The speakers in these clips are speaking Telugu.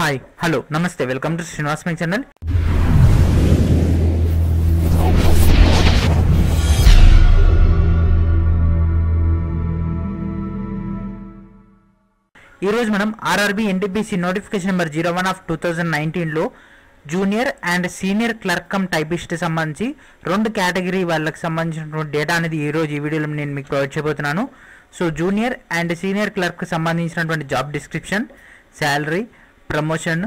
Hi hello namaste welcome to Srinivas my channel. ఈరోజు మనం ఆర్ఆర్బీ ఎన్టీపీసీ నోటిఫికేషన్ నెంబర్ 01/2019లో junior and senior clerk cum typist సంబంధించి రెండు కేటగిరీ వాళ్ళకి సంబంధించినటువంటి డేటా అనేది ఈరోజు ఈ వీడియోలో నేను మీకు ప్రొవైడ్ చేయబోతున్నాను. So junior and senior clerk సంబంధించినటువంటి job description, salary, promotion,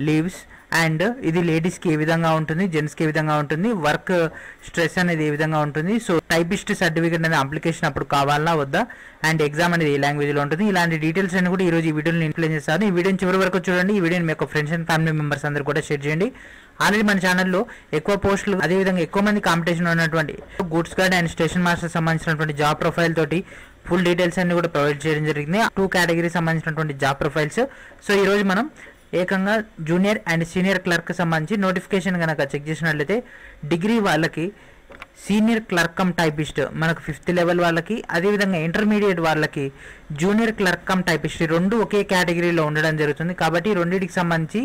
leaves and ఇది లేడీస్కి ఏ విధంగా ఉంటుంది, జెంట్స్కి ఏ విధంగా ఉంటుంది, వర్క్ స్ట్రెస్ అనేది ఏ విధంగా ఉంటుంది, సో టైపిస్ట్ సర్టిఫికేట్ అనేది అప్లికేషన్ అప్పుడు కావాలా వద్దా, అండ్ ఎగ్జామ్ అనేది ఏ లాంగ్వేజ్లో ఉంటుంది, ఇలాంటి డీటెయిల్స్ అన్ని కూడా ఈరోజు ఈ వీడియోని నేను ఎక్స్ప్లెయిన్ చేస్తాను. ఈ వీడియోని చివరి వరకు చూడండి. ఈ వీడియోని మీ యొక్క ఫ్రెండ్స్ అండ్ ఫ్యామిలీ మెంబర్స్ అందరూ కూడా షేర్ చేయండి. ఆల్రెడీ మన ఛానల్లో ఎక్కువ పోస్టులు, అదేవిధంగా ఎక్కువ మంది కాంపిటీషన్ ఉన్నటువంటి goods guard and station master సంబంధించినటువంటి జాబ్ ప్రొఫైల్ తోటి ఫుల్ డీటెయిల్స్ అన్ని కూడా ప్రొవైడ్ చేయడం జరిగింది. 2 కేటగిరీ సంబంధించినటువంటి జాబ్ ప్రొఫైల్స్. సో ఈరోజు మనం ఏకంగా జూనియర్ అండ్ సీనియర్ క్లర్క్ సంబంధించి నోటిఫికేషన్ కనుక చెక్ చేసినట్లయితే డిగ్రీ వాళ్ళకి సీనియర్ క్లర్క్ కమ్ టైపిస్ట్ మనకు 5th లెవెల్ వాళ్ళకి, అదేవిధంగా ఇంటర్మీడియట్ వాళ్ళకి జూనియర్ క్లర్క్ కమ్ టైపిస్ట్ రెండు ఒకే కేటగిరీలో ఉండడం జరుగుతుంది. కాబట్టి రెండింటికి సంబంధించి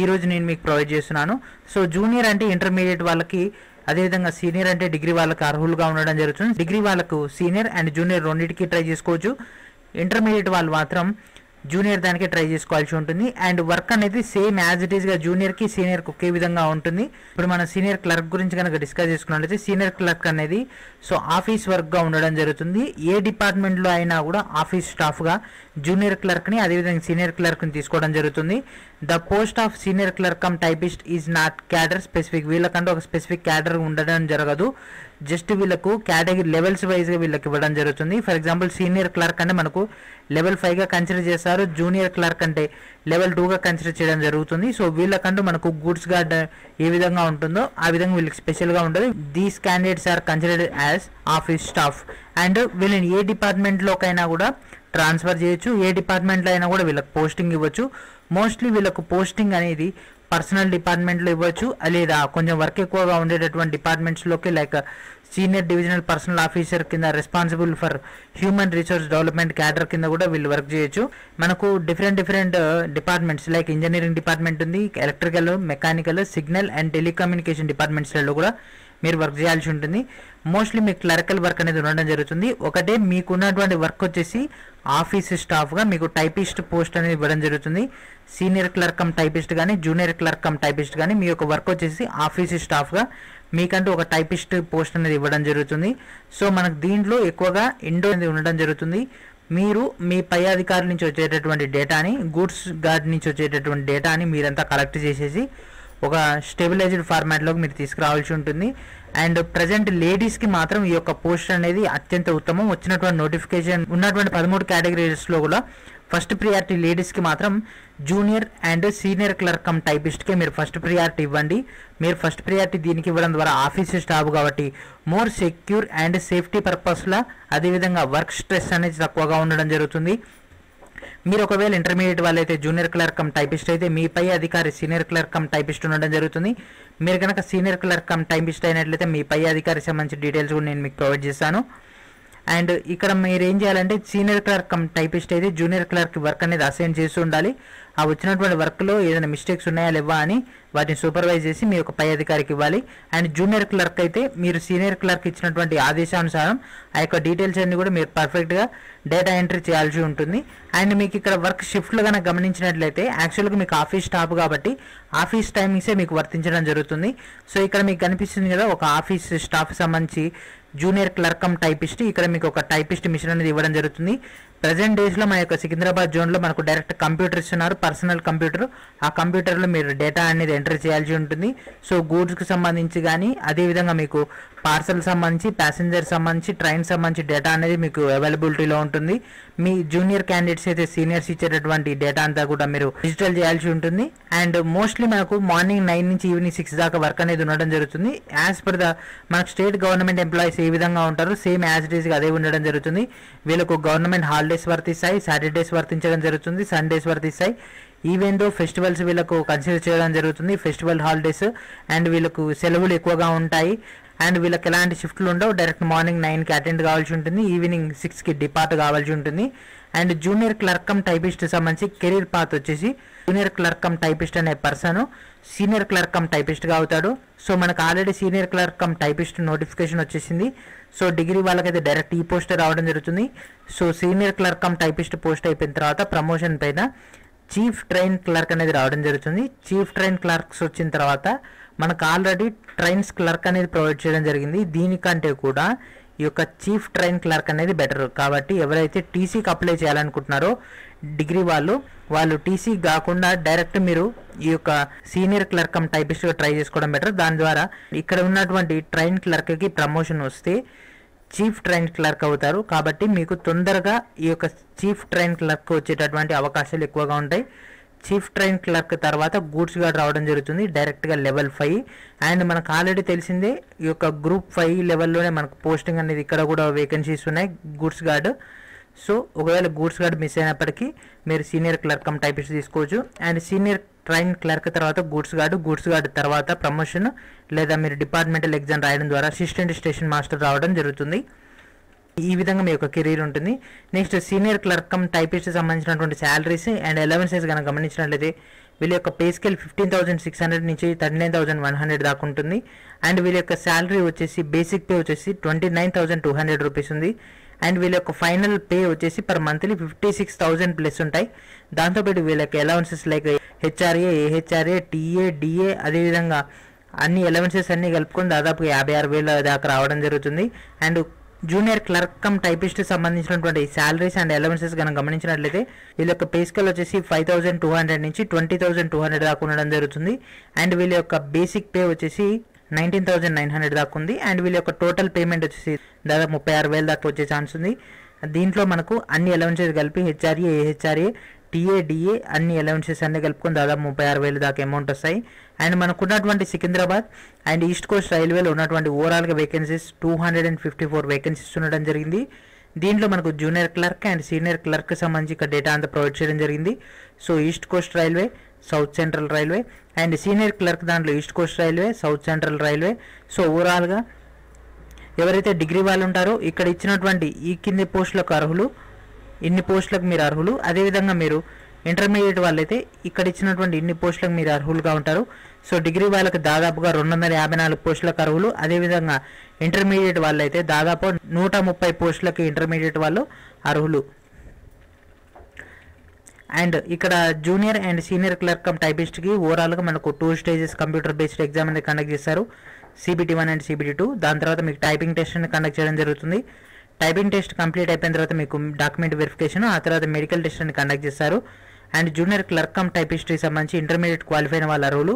ఈరోజు నేను మీకు ప్రొవైడ్ చేస్తున్నాను. సో జూనియర్ అంటే ఇంటర్మీడియట్ వాళ్ళకి, అదేవిధంగా సీనియర్ అంటే డిగ్రీ వాళ్ళకి అర్హులుగా ఉండడం జరుగుతుంది. డిగ్రీ వాళ్ళకు సీనియర్ అండ్ జూనియర్ రెండింటికి ట్రై చేసుకోవచ్చు. ఇంటర్మీడియట్ వాళ్ళు మాత్రం జూనియర్ దానికి ట్రై చేసుకోవాల్సి ఉంటుంది. అండ్ వర్క్ అనేది సేమ్ యాజ్ ఇట్ ఈస్గా జూనియర్కి సీనియర్కి ఒకే విధంగా ఉంటుంది. ఇప్పుడు మనం సీనియర్ క్లర్క్ గురించి కనుక డిస్కస్ చేసుకున్నట్లయితే సీనియర్ క్లర్క్ అనేది సో ఆఫీస్ వర్క్గా ఉండడం జరుగుతుంది. ఏ డిపార్ట్మెంట్లో అయినా కూడా ఆఫీస్ స్టాఫ్గా జూనియర్ క్లర్క్ని, అదేవిధంగా సీనియర్ క్లర్క్ని తీసుకోవడం జరుగుతుంది. The post of senior clerk cum typist is not cadre specific. వీళ్ళకంటే ఒక స్పెసిఫిక్ క్యాడర్ ఉండడం జరగదు. జస్ట్ వీళ్ళకు కేటగిరీ లెవెల్స్ వైజ్గా వీళ్ళకి ఇవ్వడం జరుగుతుంది. ఫర్ ఎగ్జాంపుల్ సీనియర్ క్లర్క్ అంటే మనకు లెవెల్ 5గా కన్సిడర్ చేస్తారు, జూనియర్ క్లర్క్ అంటే లెవెల్ 2గా కన్సిడర్ చేయడం జరుగుతుంది. సో వీళ్ళకంటూ మనకు గూడ్స్ గార్డ్ ఏ విధంగా ఉంటుందో ఆ విధంగా వీళ్ళకి స్పెషల్గా ఉంటుంది. These candidates are considered as office staff and వీళ్ళని ఏ డిపార్ట్మెంట్లోకైనా కూడా ట్రాన్స్ఫర్ చేయొచ్చు, ఏ డిపార్ట్మెంట్లో అయినా కూడా వీళ్ళకి పోస్టింగ్ ఇవ్వచ్చు. మోస్ట్లీ వీళ్ళకు పోస్టింగ్ అనేది పర్సనల్ డిపార్ట్మెంట్లో ఇవ్వచ్చు, లేదా కొంచెం వర్క్ ఎక్కువగా ఉండేటటువంటి డిపార్ట్మెంట్స్లోకి like senior divisional personnel officer కింద responsible for human resource development cadre కింద కూడా వీళ్ళు వర్క్ చేయొచ్చు. మనకు different departments like engineering department ఉంది, electrical, mechanical, signal and telecommunication డిపార్ట్మెంట్స్లలో కూడా మీరు వర్క్ చేయాల్సి ఉంటుంది. మోస్ట్లీ మీకు క్లరికల్ వర్క్ అనేది ఉండడం జరుగుతుంది. ఒకటే మీకున్నటువంటి వర్క్ వచ్చేసి ఆఫీస్ స్టాఫ్గా మీకు టైపిస్ట్ పోస్ట్ అనేది ఇవ్వడం జరుగుతుంది. సీనియర్ క్లర్క్ కమ్ టైపిస్ట్ కానీ జూనియర్ క్లర్క్ కమ్ టైపిస్ట్ కానీ మీ యొక్క వర్క్ వచ్చేసి ఆఫీస్ స్టాఫ్గా మీకంటూ ఒక టైపిస్ట్ పోస్ట్ అనేది ఇవ్వడం జరుగుతుంది. సో మనకు దీంట్లో ఎక్కువగా ఇండో అనేది ఉండడం జరుగుతుంది. మీరు మీ పై అధికారుల నుంచి వచ్చేటటువంటి డేటాని, గూడ్స్ గార్డ్ నుంచి వచ్చేటటువంటి డేటాని మీరంతా కలెక్ట్ చేసేసి ఒక స్టెబిలైజ్డ్ ఫార్మాట్లోకి మీరు తీసుకురావాల్సి ఉంటుంది. అండ్ ప్రజెంట్ లేడీస్కి మాత్రం ఈ యొక్క పోస్ట్ అనేది అత్యంత ఉత్తమం. వచ్చినటువంటి నోటిఫికేషన్ ఉన్నటువంటి 13 కేటగిరీస్లో కూడా ఫస్ట్ ప్రియారిటీ లేడీస్కి మాత్రం junior and senior clerk cum టైపిస్ట్కే మీరు ఫస్ట్ ప్రియారిటీ ఇవ్వండి. మీరు ఫస్ట్ ప్రియారిటీ దీనికి ఇవ్వడం ద్వారా ఆఫీస్ స్టాఫ్ కాబట్టి మోర్ సెక్యూర్ అండ్ సేఫ్టీ పర్పస్లో, అదేవిధంగా వర్క్ స్ట్రెస్ అనేది తక్కువగా ఉండడం జరుగుతుంది. మీరు ఒకవేళ ఇంటర్మీడియట్ వాళ్ళైతే జూనియర్ క్లర్క్ కమ్ టైపిస్ట్ అయితే మీ పై అధికారి సీనియర్ క్లర్క్ కమ్ టైపిస్ట్ ఉండడం జరుగుతుంది. మీరు కనుక సీనియర్ క్లర్క్ కమ్ టైపిస్ట్ అయినట్లయితే మీ పై అధికారికి సంబంధించిన డీటెయిల్స్ కూడా నేను మీకు ప్రొవైడ్ చేస్తాను. అండ్ ఇక్కడ మీరు ఏం చేయాలంటే సీనియర్ క్లర్క్ కమ్ టైపిస్ట్ అయితే జూనియర్ క్లర్క్ వర్క్ అనేది అసైన్ చేస్తూ ఉండాలి. ఆ వచ్చినటువంటి వర్క్లో ఏదైనా మిస్టేక్స్ ఉన్నాయా లేవా అని వాటిని సూపర్వైజ్ చేసి మీ యొక్క పై అధికారికి ఇవ్వాలి. అండ్ జూనియర్ క్లర్క్ అయితే మీరు సీనియర్ క్లర్క్ ఇచ్చినటువంటి ఆదేశానుసారం ఆ యొక్క డీటెయిల్స్ అన్ని కూడా మీరు పర్ఫెక్ట్గా డేటా ఎంట్రీ చేయాల్సి ఉంటుంది. అండ్ మీకు ఇక్కడ వర్క్ షిఫ్ట్లు కనుక గమనించినట్లయితే యాక్చువల్గా మీకు ఆఫీస్ స్టాఫ్ కాబట్టి ఆఫీస్ టైమింగ్సే మీకు వర్తించడం జరుగుతుంది. సో ఇక్కడ మీకు కనిపిస్తుంది కదా ఒక ఆఫీస్ స్టాఫ్ సంబంధించి జూనియర్ క్లర్క్ కమ్ టైపిస్ట్, ఇక్కడ మీకు ఒక టైపిస్ట్ మిషన్ అనేది ఇవ్వడం జరుగుతుంది. ప్రజెంట్ డేస్లో మన యొక్క సికింద్రాబాద్ జోన్లో మనకు డైరెక్ట్ కంప్యూటర్ ఇస్తున్నారు, పర్సనల్ కంప్యూటర్. ఆ కంప్యూటర్లో మీరు డేటా అనేది ఎంటర్ చేయాల్సి ఉంటుంది. సో గూడ్స్కి సంబంధించి కానీ, అదేవిధంగా మీకు పార్సల్ సంబంధించి, ప్యాసింజర్ సంబంధించి, ట్రైన్ సంబంధించి డేటా అనేది మీకు అవైలబిలిటీలో ఉంటుంది. మీ జూనియర్ క్యాండిడేట్స్ అయితే సీనియర్స్ ఇచ్చేటటువంటి డేటా అంతా కూడా మీరు డిజిటల్ చేయాల్సి ఉంటుంది. అండ్ మోస్ట్లీ మనకు మార్నింగ్ 9 నుంచి ఈవినింగ్ 6 దాకా వర్క్ అనేది ఉండడం జరుగుతుంది. యాజ్ పర్ ద మనకు స్టేట్ గవర్నమెంట్ ఎంప్లాయీస్ ఏ విధంగా ఉంటారో సేమ్ యాజ్ ఇట్ ఈస్గా అదే ఉండడం జరుగుతుంది. వీళ్ళకు గవర్నమెంట్ హాలిడేస్ వర్తిస్తాయి, సాటర్డేస్ వర్తించడం జరుగుతుంది, సండేస్ వర్తిస్తాయి. ఈవెన్ దో ఫెస్టివల్స్ వీళ్ళకు కన్సిడర్ చేయడం జరుగుతుంది, ఫెస్టివల్ హాలిడేస్. అండ్ వీళ్ళకు సెలవులు ఎక్కువగా ఉంటాయి. అండ్ వీళ్ళకి ఎలాంటి షిఫ్ట్లు ఉండవు. డైరెక్ట్ మార్నింగ్ 9కి అటెండ్ కావాల్సి ఉంటుంది, ఈవినింగ్ 6కి డిపార్ట్ కావాల్సి ఉంటుంది. And junior clerk cum typist సంబంధించి కెరీర్ పాత్ వచ్చేసి జూనియర్ క్లర్క్ కమ్ టైపిస్ట్ అనే పర్సన్ సీనియర్ క్లర్క్ కమ్ టైపిస్ట్గా అవుతాడు. సో మనకు already senior clerk cum typist notification వచ్చేసింది. సో డిగ్రీ వాళ్ళకైతే డైరెక్ట్ ఈ పోస్ట్ రావడం జరుగుతుంది. So senior clerk cum typist post అయిపోయిన తర్వాత ప్రమోషన్ పైన చీఫ్ ట్రైన్ క్లర్క్ అనేది రావడం జరుగుతుంది. చీఫ్ ట్రైన్ క్లర్క్స్ వచ్చిన తర్వాత మనకు ఆల్రెడీ ట్రైన్స్ క్లర్క్ అనేది ప్రొవైడ్ చేయడం జరిగింది. దీనికంటే కూడా ఈ యొక్క చీఫ్ ట్రైన్ క్లర్క్ అనేది బెటర్. కాబట్టి ఎవరైతే టీసీకి అప్లై చేయాలనుకుంటున్నారో డిగ్రీ వాళ్ళు టీసీ కాకుండా డైరెక్ట్ మీరు ఈ యొక్క సీనియర్ క్లర్క్ కమ్ టైపిస్ట్గా ట్రై చేసుకోవడం బెటర్. దాని ద్వారా ఇక్కడ ఉన్నటువంటి ట్రైన్ క్లర్క్కి ప్రమోషన్ వస్తే చీఫ్ ట్రైన్ క్లర్క్ అవుతారు. కాబట్టి మీకు తొందరగా ఈ యొక్క చీఫ్ ట్రైన్ క్లర్క్ వచ్చేటటువంటి అవకాశాలు ఎక్కువగా ఉంటాయి. చీఫ్ ట్రైన్ క్లర్క్ తర్వాత గూడ్స్ గార్డ్ రావడం జరుగుతుంది డైరెక్ట్గా లెవెల్ 5. అండ్ మనకు ఆల్రెడీ తెలిసిందే ఈ యొక్క గ్రూప్ 5 లెవెల్లోనే మనకు పోస్టింగ్ అనేది ఇక్కడ కూడా వేకెన్సీస్ ఉన్నాయి గూడ్స్ గార్డ్. సో ఒకవేళ గూడ్స్ గార్డ్ మిస్ అయినప్పటికీ మీరు సీనియర్ క్లర్క్ కమ్ టైపిస్ట్ తీసుకోవచ్చు. అండ్ సీనియర్ ట్రైన్ క్లర్క్ తర్వాత గూడ్స్ గార్డ్ తర్వాత ప్రమోషన్ లేదా మీరు డిపార్ట్మెంటల్ ఎగ్జామ్ రాయడం ద్వారా అసిస్టెంట్ స్టేషన్ మాస్టర్ రావడం జరుగుతుంది. ఈ విధంగా మీ యొక్క కెరీర్ ఉంటుంది. Next senior clerk cum typist సంబంధించినటువంటి శాలరీస్ అండ్ అలవెన్సెస్ కనుక గమనించినట్లయితే వీళ్ళ యొక్క పే స్కేల్ 15,600 నుంచి 39,100 దాకా ఉంటుంది. అండ్ వీళ్ళ యొక్క శాలరీ వచ్చేసి బేసిక్ పే వచ్చేసి 29,200 రూపీస్ ఉంది. అండ్ వీళ్ళ యొక్క ఫైనల్ పే వచ్చేసి పర్ మంత్లీ 56,000 ప్లస్ ఉంటాయి. దాంతోపాటు వీళ్ళ యొక్క allowances like HRA, AHRA, TA, DA అదేవిధంగా అన్ని అలవెన్సెస్ అన్ని కలుపుకొని దాదాపు 56,000 దాకా రావడం జరుగుతుంది. And junior clerk cum typist సంబంధించినటువంటి శాలరీస్ అండ్ అలవెన్సెస్ కనుక గమనించినట్లయితే వీళ్ళ యొక్క పే స్కేల్ వచ్చేసి 5,200 నుంచి 20,200 దాకా ఉండడం జరుగుతుంది. అండ్ వీళ్ళ యొక్క బేసిక్ పే వచ్చేసి 19,900 దాకా ఉంది. అండ్ వీళ్ళ యొక్క టోటల్ పేమెంట్ వచ్చేసి దాదాపు 36,000 దాకా వచ్చే ఛాన్స్ ఉంది. దీంట్లో మనకు అన్ని అలవెన్సెస్ కలిపి హెచ్ఆర్ఏ, ఏహెచ్ఆర్ఏ, టీఏ, డిఏ అన్ని అలవెన్సెస్ అన్ని కలుపుకొని దాదాపు 36,000 దాకా అమౌంట్ వస్తాయి. అండ్ మనకు ఉన్నటువంటి సికింద్రాబాద్ అండ్ ఈస్ట్ కోస్ట్ రైల్వేలో ఉన్నటువంటి ఓవరాల్గా వేకెన్సీస్ 254 వేకెన్సీస్ ఉండడం జరిగింది. దీంట్లో మనకు junior clerk and senior clerk సంబంధించి ఇక్కడ డేటా అంతా ప్రొవైడ్ చేయడం జరిగింది. So East Coast Railway, South Central Railway and senior clerk దాంట్లో East Coast Railway, South Central Railway. So ఓవరాల్గా ఎవరైతే డిగ్రీ వాళ్ళు ఉంటారో ఇక్కడ ఇచ్చినటువంటి ఈ కింది పోస్టులకు అర్హులు, ఇన్ని పోస్టులకు మీరు అర్హులు. అదేవిధంగా మీరు ఇంటర్మీడియట్ వాళ్ళైతే ఇక్కడ ఇచ్చినటువంటి ఇన్ని పోస్టులకు మీరు అర్హులుగా ఉంటారు. సో డిగ్రీ వాళ్ళకి దాదాపుగా 254 పోస్టులకు అర్హులు. అదేవిధంగా ఇంటర్మీడియట్ వాళ్ళైతే దాదాపు 130 పోస్టులకి ఇంటర్మీడియట్ వాళ్ళు అర్హులు. అండ్ ఇక్కడ junior and senior clerk cum టైపిస్ట్కి ఓవరాల్గా మనకు 2 స్టేజెస్ కంప్యూటర్ బేస్డ్ ఎగ్జామ్ అనేది కండక్ట్ చేస్తారు. CBT1 and CBT2. దాని తర్వాత మీకు టైపింగ్ టెస్ట్ అనేది కండక్ట్ చేయడం జరుగుతుంది. టైపింగ్ టెస్ట్ కంప్లీట్ అయిపోయిన తర్వాత మీకు డాక్యుమెంట్ వెరిఫికేషన్, ఆ తర్వాత మెడికల్ టెస్ట్ అని కండక్ట్ చేస్తారు. అండ్ జూనియర్ క్లర్క్ కమ్ టైపిస్ట్కి సంబంధించి ఇంటర్మీడియట్ క్వాలిఫై అయిన వాళ్ళ అర్హులు.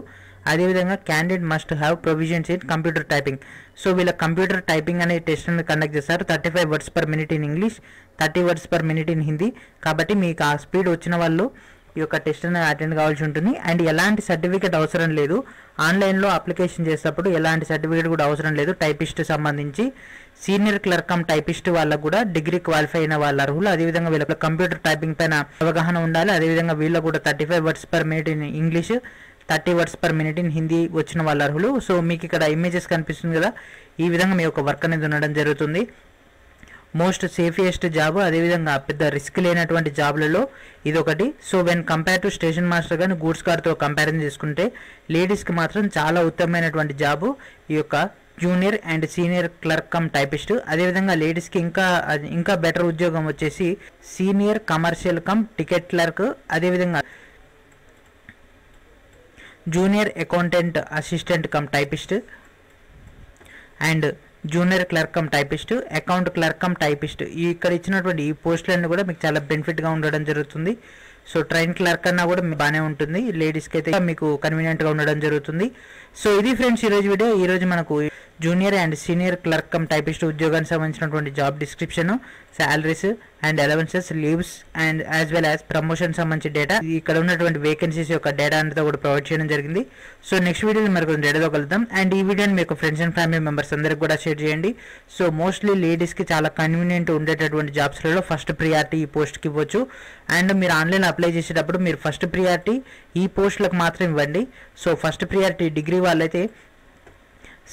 అదేవిధంగా candidate must have provisions in computer typing. So వీళ్ళ కంప్యూటర్ టైపింగ్ అనే టెస్ట్ అనేది కండక్ట్ చేస్తారు. 35 words per minute in English, 30 words per minute in Hindi. కాబట్టి మీకు ఆ స్పీడ్ వచ్చిన వాళ్ళు ఈ యొక్క టెస్ట్ అనేది అటెండ్ కావాల్సి ఉంటుంది. అండ్ ఎలాంటి సర్టిఫికేట్ అవసరం లేదు. ఆన్లైన్లో అప్లికేషన్ చేసేటప్పుడు ఎలాంటి సర్టిఫికేట్ కూడా అవసరం లేదు. టైపిస్ట్ సంబంధించి సీనియర్ క్లర్క్ కమ్ టైపిస్ట్ వాళ్ళకు కూడా డిగ్రీ క్వాలిఫై అయిన వాళ్ళ అర్హులు. అదేవిధంగా వీళ్ళ కంప్యూటర్ టైపింగ్ పైన అవగాహన ఉండాలి. అదేవిధంగా వీళ్ళకు కూడా 35 words per minute in English, 30 words per minute in Hindi వచ్చిన వాళ్ళ అర్హులు. సో మీకు ఇక్కడ ఇమేజెస్ కనిపిస్తుంది కదా, ఈ విధంగా మీ యొక్క వర్క్ అనేది ఉండడం జరుగుతుంది. మోస్ట్ సేఫియెస్ట్ జాబ్, అదేవిధంగా పెద్ద రిస్క్ లేనటువంటి జాబ్లలో ఇదొకటి. So when compare to station master కానీ గూడ్స్ కార్డ్తో కంపారిజన్ చేసుకుంటే లేడీస్కి మాత్రం చాలా ఉత్తమమైనటువంటి జాబు ఈ యొక్క junior and senior clerk cum typist. అదేవిధంగా లేడీస్కి ఇంకా బెటర్ ఉద్యోగం వచ్చేసి senior commercial cum ticket clerk, అదేవిధంగా junior accountant assistant cum typist and junior clerk cum typist, account clerk cum typist. ఇక్కడ ఇచ్చినటువంటి ఈ పోస్టులన్నీ కూడా మీకు చాలా బెనిఫిట్గా ఉండడం జరుగుతుంది. సో ట్రైన్ క్లర్క్ అన్నా కూడా బాగానే ఉంటుంది, లేడీస్కి అయితే మీకు కన్వీనియంట్గా ఉండడం జరుగుతుంది. సో ఇది ఫ్రెండ్స్ ఈరోజు వీడియో. ఈరోజు మనకు junior and senior clerk cum typist ఉద్యోగానికి సంబంధించినటువంటి job description, salaries and allowances, leaves and as well as promotion సంబంధించి డేటా, ఇక్కడ ఉన్నటువంటి వేకెన్సీస్ యొక్క డేటా అంతా కూడా ప్రొవైడ్ చేయడం జరిగింది. సో నెక్స్ట్ వీడియోలో మరి కొంచెం డేటాతో కలుద్దాం. అండ్ ఈ వీడియోని మీకు ఫ్రెండ్స్ అండ్ ఫ్యామిలీ మెంబర్స్ అందరికి కూడా షేర్ చేయండి. సో మోస్ట్లీ లేడీస్కి చాలా కన్వీనియంట్ ఉండేటటువంటి జాబ్స్లలో ఫస్ట్ ప్రియారిటీ ఈ పోస్ట్కి ఇవ్వచ్చు. అండ్ మీరు ఆన్లైన్ అప్లై చేసేటప్పుడు మీరు ఫస్ట్ ప్రియారిటీ ఈ పోస్టులకు మాత్రం ఇవ్వండి. సో ఫస్ట్ ప్రియారిటీ డిగ్రీ వాళ్ళైతే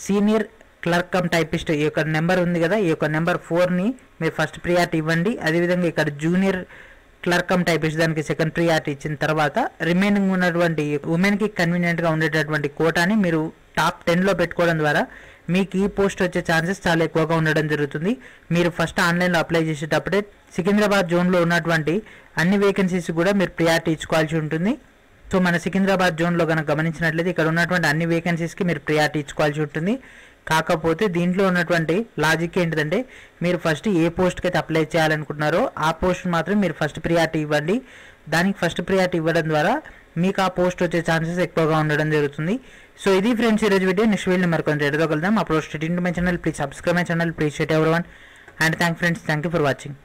సీనియర్ క్లర్క్ కమ్ టైపిస్ట్ ఈ యొక్క నెంబర్ ఉంది కదా, ఈ యొక్క నెంబర్ 4ని మీరు ఫస్ట్ ప్రియారిటీ ఇవ్వండి. అదేవిధంగా ఇక్కడ జూనియర్ క్లర్క్ కమ్ టైపిస్ట్ దానికి సెకండ్ ప్రియారిటీ ఇచ్చిన తర్వాత రిమైనింగ్ ఉన్నటువంటి ఉమెన్కి కన్వీనియంట్గా ఉండేటటువంటి కోటాని మీరు టాప్ 10లో పెట్టుకోవడం ద్వారా మీకు ఈ పోస్ట్ వచ్చే ఛాన్సెస్ చాలా ఎక్కువగా ఉండడం జరుగుతుంది. మీరు ఫస్ట్ ఆన్లైన్లో అప్లై చేసేటప్పుడే సికింద్రాబాద్ జోన్లో ఉన్నటువంటి అన్ని వేకెన్సీస్ కూడా మీరు ప్రియారిటీ ఇచ్చుకోవాల్సి ఉంటుంది. సో మన సికింద్రాబాద్ జోన్లో కనుక గమనించినట్లయితే ఇక్కడ ఉన్నటువంటి అన్ని వేకెన్సీస్కి మీరు ప్రియారిటీ ఇచ్చుకోవాల్సి ఉంటుంది. కాకపోతే దీంట్లో ఉన్నటువంటి లాజిక్ ఏంటిదంటే మీరు ఫస్ట్ ఏ పోస్ట్కి అయితే అప్లై చేయాలనుకుంటున్నారో ఆ పోస్ట్ మాత్రం మీరు ఫస్ట్ ప్రియారిటీ ఇవ్వండి. దానికి ఫస్ట్ ప్రియారిటీ ఇవ్వడం ద్వారా మీకు ఆ పోస్ట్ వచ్చే ఛాన్సెస్ ఎక్కువగా ఉండడం జరుగుతుంది. సో ఇది ఫ్రెండ్స్ ఈరోజు వీడియో. నెక్స్ట్ వీడియో మరికొంత ఎడదగలుగుతాం. Approach to my channel, please subscribe my channel, please share everyone and thank friends, thank you for watching.